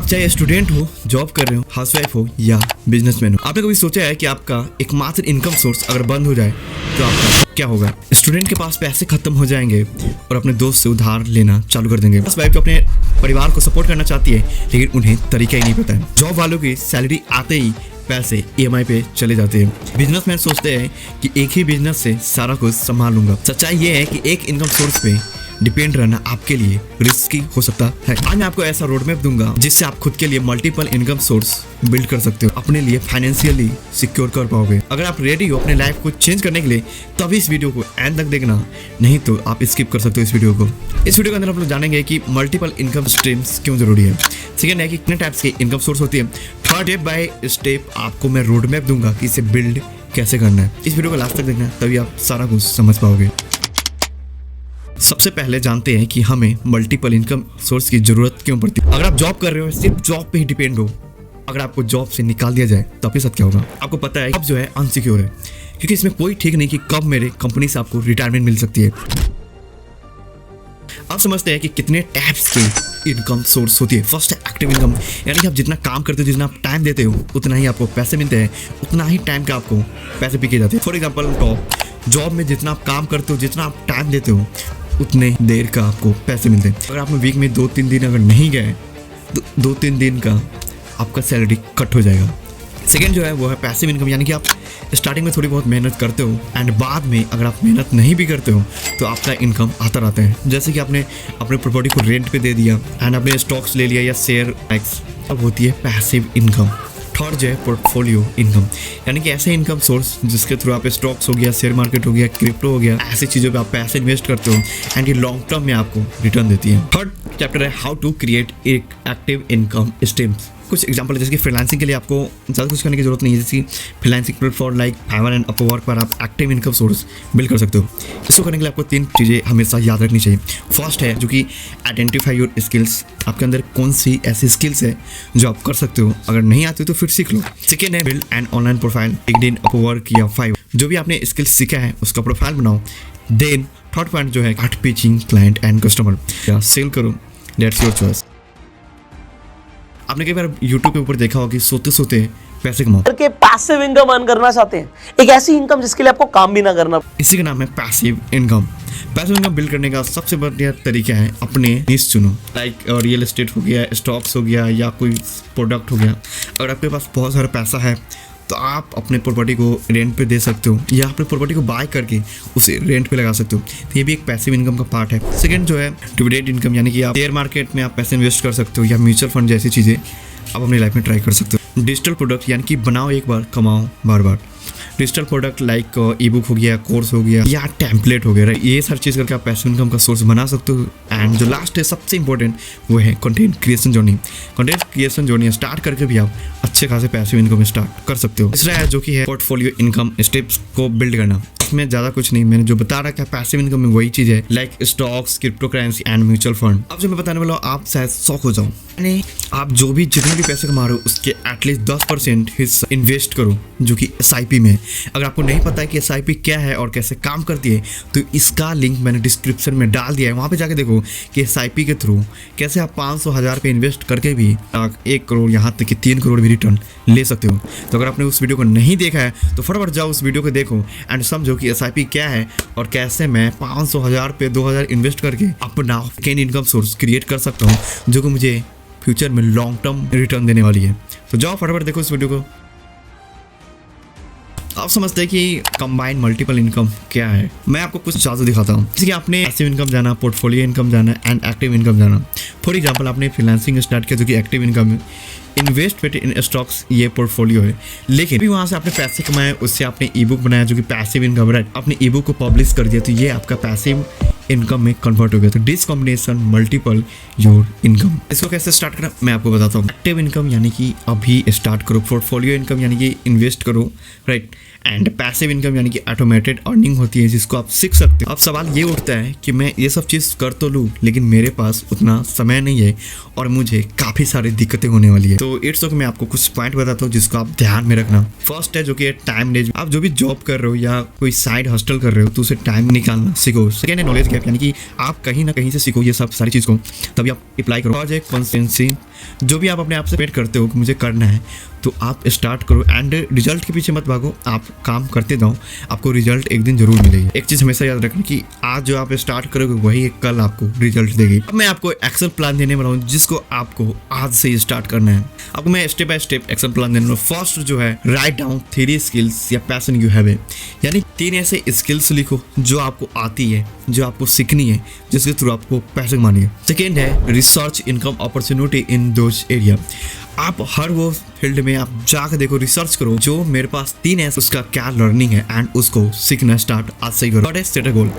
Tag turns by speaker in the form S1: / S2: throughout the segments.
S1: आप चाहे स्टूडेंट हो, जॉब कर रहे हो, हाउसवाइफ हो या बिजनेसमैन हो, आपने कभी सोचा है कि आपका एकमात्र इनकम सोर्स अगर बंद हो जाए तो आपका क्या होगा? स्टूडेंट के पास पैसे खत्म हो जाएंगे और अपने दोस्त से उधार लेना चालू कर देंगे। हाउसवाइफ अपने परिवार को सपोर्ट करना चाहती है लेकिन उन्हें तरीका ही नहीं पता है। जॉब वालों की सैलरी आते ही पैसे EMI पे चले जाते हैं। बिजनेसमैन सोचते हैं कि एक ही बिजनेस से सारा कुछ संभाल लूंगा। सच्चाई ये है कि एक इनकम सोर्स पे डिपेंड रहना आपके लिए रिस्की हो सकता है। आज मैं आपको ऐसा रोड मैप दूंगा जिससे आप खुद के लिए मल्टीपल इनकम सोर्स बिल्ड कर सकते हो, अपने लिए फाइनेंशियली सिक्योर कर पाओगे। अगर आप रेडी हो अपने लाइफ को चेंज करने के लिए तभी इस वीडियो को एंड तक देखना, नहीं तो आप स्किप कर सकते हो इस वीडियो को। इस वीडियो के अंदर आप लोग जानेंगे कि मल्टीपल इनकम स्ट्रीम्स क्यों जरूरी है। सेकेंड है कि कितने टाइप्स के इनकम सोर्स होती है। थर्ड, स्टेप बाय स्टेप आपको मैं रोड मैप दूंगा कि इसे बिल्ड कैसे करना है। इस वीडियो को लास्ट तक देखना तभी आप सारा कुछ समझ पाओगे। सबसे पहले जानते हैं कि हमें मल्टीपल इनकम सोर्स की जरूरत क्यों पड़ती है। अगर आप जॉब कर रहे हो, सिर्फ जॉब पे ही डिपेंड हो, अगर आपको जॉब से निकाल दिया जाए तो आपके साथ क्या होगा? आपको पता है अब जो है अनसिक्योर है, क्योंकि इसमें कोई ठीक नहीं कि कब मेरे कंपनी से आपको रिटायरमेंट मिल सकती है। अब समझते हैं कि कितने टाइप्स की इनकम सोर्स होती है। फर्स्ट है एक्टिव इनकम, यानी कि आप जितना काम करते हो, जितना आप टाइम देते हो, उतना ही आपको पैसे मिलते हैं, उतना ही टाइम का आपको पैसे भी किए जाते हैं। फॉर एग्जाम्पल, टॉप जॉब में जितना आप काम करते हो, जितना आप टाइम देते हो, उतने देर का आपको पैसे मिलते हैं। अगर आप वीक में 2-3 दिन अगर नहीं गए तो 2-3 दिन का आपका सैलरी कट हो जाएगा। सेकेंड जो है वो है पैसिव इनकम, यानी कि आप स्टार्टिंग में थोड़ी बहुत मेहनत करते हो एंड बाद में अगर आप मेहनत नहीं भी करते हो तो आपका इनकम आता रहता है। जैसे कि आपने अपने प्रॉपर्टी को रेंट पे दे दिया एंड आपने स्टॉक्स ले लिया या शेयर एक्स, अब होती है पैसिव इनकम। थर्ड जो है पोर्टफोलियो इनकम, यानी कि ऐसे इनकम सोर्स जिसके थ्रू आप स्टॉक्स हो गया, शेयर मार्केट हो गया, क्रिप्टो हो गया, ऐसी चीज़ों पे आप पैसे इन्वेस्ट करते हो एंड ये लॉन्ग टर्म में आपको रिटर्न देती है। थर्ड चैप्टर है हाउ टू क्रिएट एक एक्टिव इनकम स्ट्रीम्स। कुछ एग्जांपल है जैसे कि फ्रीलांसिंग के लिए आपको ज़्यादा कुछ करने की जरूरत नहीं है। जैसे freelancing platform like fibre and Upwork पर आप एक्टिव इनकम सोर्स बिल्ड कर सकते हो। इसको करने के लिए आपको 3 चीज़ें हमेशा याद रखनी चाहिए। फर्स्ट है जो कि आइडेंटिफाई योर स्किल्स, आपके अंदर कौन सी ऐसी स्किल्स है जो आप कर सकते हो, अगर नहीं आती तो फिर सीख लो। सेकेंड है build and online profile, LinkedIn, Upwork या फाइवर, जो भी आपने स्किल्स सीखा है उसका प्रोफाइल बनाओ। देन थर्ड पॉइंट जो है start pitching client and customer, या सेल करो, दैट्स योर चॉइस। आपने कई बार YouTube के ऊपर देखा होगा कि सोते सोते पैसे कमाओ
S2: करके पैसिव इनकम अर्न करना चाहते हैं, एक ऐसी इनकम जिसके लिए आपको काम भी ना करना।
S1: इसी का नाम है passive income. Passive income build करने का सबसे बढ़िया तरीका है अपने निश चुनो, लाइक रियल एस्टेट हो गया, स्टॉक्स हो गया या कोई प्रोडक्ट हो गया। अगर आपके पास बहुत सारा पैसा है तो आप अपने प्रॉपर्टी को रेंट पे दे सकते हो या अपने प्रॉपर्टी को बाय करके उसे रेंट पे लगा सकते हो। तो ये भी एक पैसिव इनकम का पार्ट है। सेकंड जो है डिविडेंड इनकम, यानी कि आप शेयर मार्केट में आप पैसे इन्वेस्ट कर सकते हो या म्यूचुअल फंड जैसी चीज़ें आप अपनी लाइफ में ट्राई कर सकते हो। डिजिटल प्रोडक्ट, यानी कि बनाओ एक बार, कमाओ बार बार। Digital product like ebook हो गया, कोर्स हो गया या टेम्पलेट हो गया, ये हर चीज़ करके आप पैसिव इनकम का सोर्स बना सकते हो। एंड जो लास्ट है सबसे इंपॉर्टेंट वो है content creation journey. Content creation journey start करके भी आप अच्छे खासे पैसिव इनकम स्टार्ट कर सकते हो। तीसरा है जो कि है पोर्टफोलियो इनकम स्टेप्स को बिल्ड करना। इसमें ज़्यादा कुछ नहीं, मैंने जो बता रखा है पैसिव इनकम में वही चीज़ है, like stocks, crypto currency and mutual fund. अब जो मैं बताने वाला हूँ आप शायद शौक हो जाओ, यानी आप जो भी जितने भी पैसे कमा रहे हो उसके एटलीस्ट 10% हिस्सा इन्वेस्ट करो जो कि SIP में। अगर आपको नहीं पता है कि SIP क्या है और कैसे काम करती है तो इसका लिंक मैंने डिस्क्रिप्शन में डाल दिया है, वहाँ पे जाके देखो कि SIP के थ्रू कैसे आप 500,000 पे इन्वेस्ट करके भी 1 करोड़ यहाँ तक कि 3 करोड़ भी रिटर्न ले सकते हो। तो अगर आपने उस वीडियो को नहीं देखा है तो फटाफट जाओ उस वीडियो को देखो एंड समझो कि SIP क्या है और कैसे मैं 500,000 पे 2,000 इन्वेस्ट करके अपना कैन इनकम सोर्स क्रिएट कर सकता हूँ जो कि मुझे फ्यूचर में लॉन्ग टर्म रिटर्न देने वाली है। तो जाओ फटाफट देखो इस वीडियो को। आप समझते हैं कि कंबाइंड मल्टीपल इनकम क्या है। मैं आपको कुछ चार्ट दिखाता हूँ, जैसे कि आपने पैसिव इनकम जाना, पोर्टफोलियो इनकम जाना एंड एक्टिव इनकम जाना। फॉर एग्जांपल आपने फ्रीलांसिंग स्टार्ट किया जो कि एक्टिव इनकम है, इन्वेस्टमेंट इन स्टॉक्स ये पोर्टफोलियो है। लेकिन भी वहाँ से आपने पैसे कमाए, उससे आपने ई बुक बनाया जो कि पैसिव इनकम, राइट, आपने ई बुक को पब्लिश कर दिया तो ये आपका पैसिव इनकम में कन्वर्ट हो गया। तो this combination multiple your income. इसको कैसे स्टार्ट करना मैं आपको बताता हूँ। एक्टिव इनकम यानी कि अभी स्टार्ट करो, पोर्टफोलियो इनकम यानी कि इन्वेस्ट करो, राइट, एंड पैसिव इनकम यानी कि ऑटोमेटेड अर्निंग होती है जिसको आप सीख सकते हो। अब सवाल ये उठता है कि मैं ये सब चीज़ कर तो लूँ लेकिन मेरे पास उतना समय समय नहीं है और मुझे काफ़ी सारी दिक्कतें होने वाली है। तो इट्स ओके, मैं आपको कुछ पॉइंट बताता हूँ जिसको आप ध्यान में रखना। फर्स्ट है जो कि टाइम मैनेजमेंट। आप जो भी जॉब कर रहे हो या कोई साइड हॉस्टल कर रहे हो तो उसे टाइम निकालना सीखो। सेकेंड है नॉलेज गैप, यानी कि आप कहीं ना कहीं से सीखो ये सब सारी चीज़ को, तभी आप अप्लाई करो। और एक कंसिस्टेंसी, जो भी आप अपने आप से वेट करते हो कि मुझे करना है तो आप स्टार्ट करो एंड रिजल्ट के पीछे मत भागो, आप काम करते जाओ, आपको रिजल्ट एक दिन जरूर मिलेगी। एक चीज़ हमेशा याद रखना कि आज जो आप स्टार्ट करोगे वही कल आपको रिजल्ट देगी। अब मैं आपको एक्शन प्लान देने वाला हूँ जिसको आपको आज से ही स्टार्ट करना है। आपको मैं step by step action plan देने वाला हूँ। फर्स्ट जो है, राइट डाउन 3 स्किल्स या पैशन यू हैव, यानी 3 ऐसे स्किल्स लिखो जो आपको आती है, जो आपको सीखनी है, जिसके थ्रू आपको पैसे कमानी है। सेकेंड है research income opportunity in those area. आप हर वो फील्ड में आप जाकर देखो, रिसर्च करो जो मेरे पास 3 है उसका क्या लर्निंग है एंड उसको सीखना स्टार्ट आज से ही करो। थर्ड, सेट अ गोल।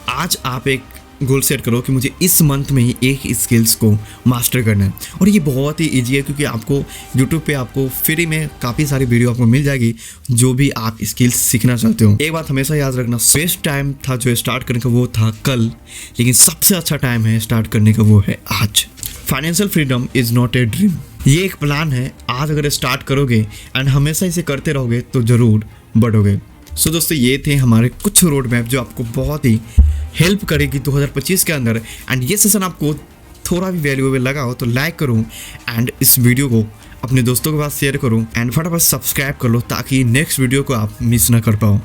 S1: आज आप एक गोल सेट करो कि मुझे इस मंथ में ही एक स्किल्स को मास्टर करना है। और ये बहुत ही ईजी है क्योंकि आपको यूट्यूब पे आपको फ्री में काफ़ी सारी वीडियो आपको मिल जाएगी जो भी आप स्किल्स सीखना चाहते हो। एक बात हमेशा याद रखना, बेस्ट टाइम था जो स्टार्ट करने का वो था कल, लेकिन सबसे अच्छा टाइम है स्टार्ट करने का वो है आज। Financial freedom is not a dream, ये एक प्लान है। आज अगर स्टार्ट करोगे एंड हमेशा इसे करते रहोगे तो ज़रूर बढ़ोगे। सो दोस्तों, ये थे हमारे कुछ रोड मैप जो आपको बहुत ही हेल्प करेगी 2025 के अंदर। एंड ये सेशन आपको थोड़ा भी वैल्यूएबल लगा हो तो लाइक करो एंड इस वीडियो को अपने दोस्तों के पास शेयर करो एंड फटाफट सब्सक्राइब कर लो ताकि नेक्स्ट वीडियो को आप मिस ना कर पाओ।